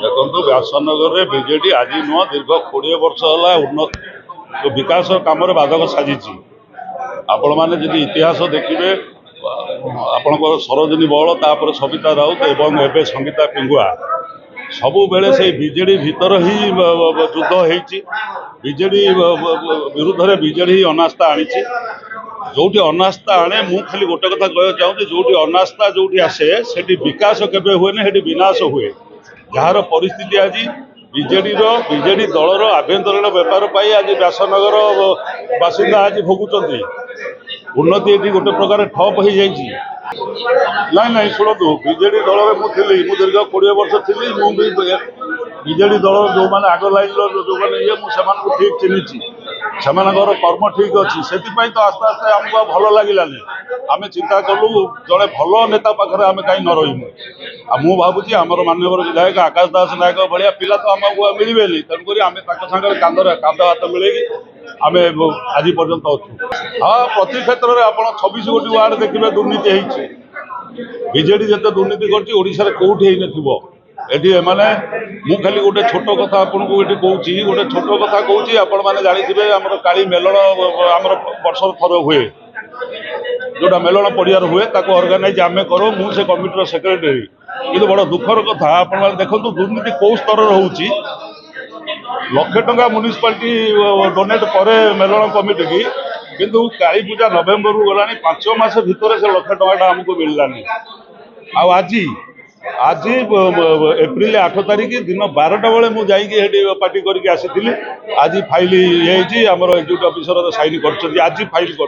देखो व्यासनगर में बीजेडी आज नुह दीर्घ 20 वर्ष है उन्नत विकास कम बाधक साजी आपण मैंने इतिहास देखिए आपण सरोजिनी बल तापर सविता राउत एवं एवं संगीता पिंगुआ सबु बेले से बीजेडी भीतर ही युद्ध होती बीजेडी विरुद्ध में बीजेडी ही अनास्था आनी जोटी अनास्था आने मु खाली गोटे कथा कह चाहूँगी जोटी अनास्था जोटी आसे से विकास केवे हुए ना विनाश हुए जार परिस्थिति आज बीजेडी दलर आभ्यंतरीण बेपार पाई आज व्यासनगर बासिंदा आज भोगुंट उन्नति ये गोटे प्रकार ठप हो जाइए ना शुणु बीजेडी दल में मुझे दीर्घ 20 वर्ष थी मुझे बीजेडी दल जो मैंने आग लाइन जो मैंने ये मुझे ठीक चिन्ही से कर्म ठीक अच्छी से तो आस्ते आस्ते आमको भल लगलानी आम चिंता कलु जड़े भल नेता पाखे आम कहीं न रही भावुँ आमर माननीय विधायक आकाश दास नायक भाया पिला तो आमको मिलवे तेणुक आम सागर कांद हाथ मिले आम आज पर्यंत अच्छु हाँ प्रति क्षेत्र में आप 26 गोटी वार्ड देखिए दुर्नीति बीजेडी जिते दुर्नीति कर कौटी एटी माने मु खाली गोटे छोट कथा आपको ये कहूँ गोटे छोट कथा कहूँ आपण मैंने जानी आमर काली मेलन आमर वर्ष थर हुए जोटा मेलन पड़ियार हुए ताको ऑर्गेनाइज आम करो मुझे कमिटर सेक्रेटरी कि बड़ दुखर कथा आप देखो दुर्नीति कौ स्तर होची लक्षे टंका म्युनिसिपालिटी डोनेट करे मेलन कमिटी की किंतु काली पूजा नवेम्बर रु गलानी 5 मास भितर से लक्षे टंका आमको मिललानी आज आज एप्रिल 8 तारिख दिन 12टा बेले मुझे पार्टी करके आसी आज फाइल ये आम एग्जीक्यूटिव ऑफिसर साइन कर आज फाइल कर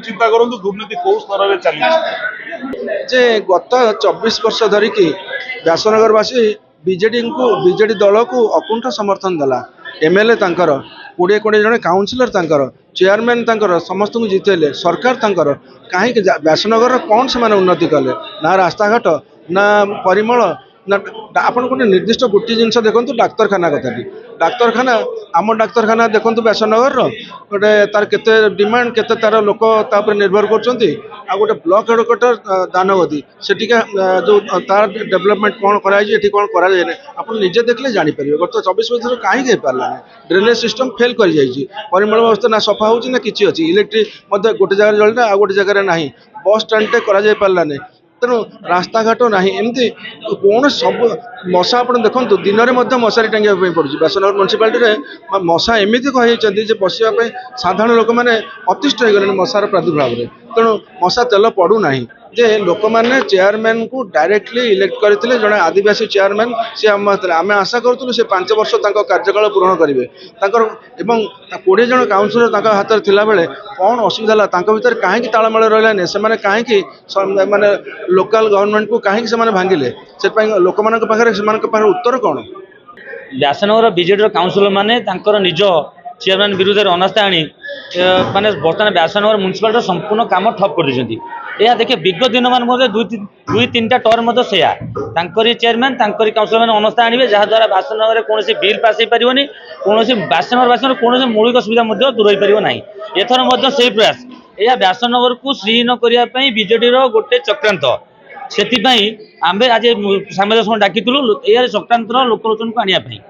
चिंता करूँ दुर्नीति कौ स्तर में चली गत 24 वर्ष धरिकी व्यासनगरवासी बीजेडी दल को अकुंठ समर्थन देला एमएलए तांकर 20 जन काउंसिलर तांकर चेयरमैन तांकर समस्त को जितेले सरकार तांकर कहीं व्यासनगर कौन से उन्नति कले ना रास्ताघाट ना परिमल ना आपन गोटे निर्दिष्ट गोटे जिनस देखो डाक्तरखाना कथा डाक्तरखाना आम डाक्तरखाना देखो व्यासनगर गोटे तार केते डिमांड केते तार लोक निर्भर कर गोटे ब्लॉक हेडक्वार्टर दानगदी से जो तार डेवलपमेंट कौन कराई कौन कराए आप निजे देखले जापर गत 24 वर्ष कहीं पार्लानी ड्रेनेज सिस्टम फेल कर परिमल व्यवस्था ना सफा हो कि अच्छी इलेक्ट्रिक गोटे जगह जलना आ गोटे जगह ना बस स्टाण्डे कर पार्लानी तेणु रास्ताघाट ना एमती कौन सब मशा आप देखो दिन में मशारी टांगा पड़ी व्यासनगर म्युनिसिपालिटी मशा एमती कहते बसवाई साधारण लोक मैंने अतिष्ठ हो गले मशार प्रादुर्भाव में तेणु मशा तेल पड़ूना जे लोक मैंने चेयरमैन को डायरेक्टली इलेक्ट करते जड़े आदिवासी चेयरमैन सी आम आशा करूँ से 5 वर्ष कार्यकाल पूरण करेंगे 20 जन काउंसिलर हाथ थिला बेले कौन असुविधा भर कहीं तालमेल रही से कहीं माने लोकल गवर्नमेंट को कहीं भांगिले से लोक मान उत्तर कौन व्यासनगर बीजेडी काउंसिलर माने निज चेयरमैन विरुद्ध अनास्था आनी माने बर्तमान व्यासनगर म्युनिसिपालिटी संपूर्ण काम ठप कर दी यह देखिए विगत दिन मान 2-3टा टर्म से चेयरमैन काउंसिलर मैंने अनास्था आने जहाद्वारा व्यासनगर कौन बिल पास हो पारे कौन व्यासनगर कौन मौलिक सुविधा दूर हो पार ना एथर से प्रयास यह व्यासनगर को श्रीहीन करने बीजेडी गोटे चक्रांत से आम आज सामंजस्य डाकिलु या चक्रांतर लोकलोचन को आने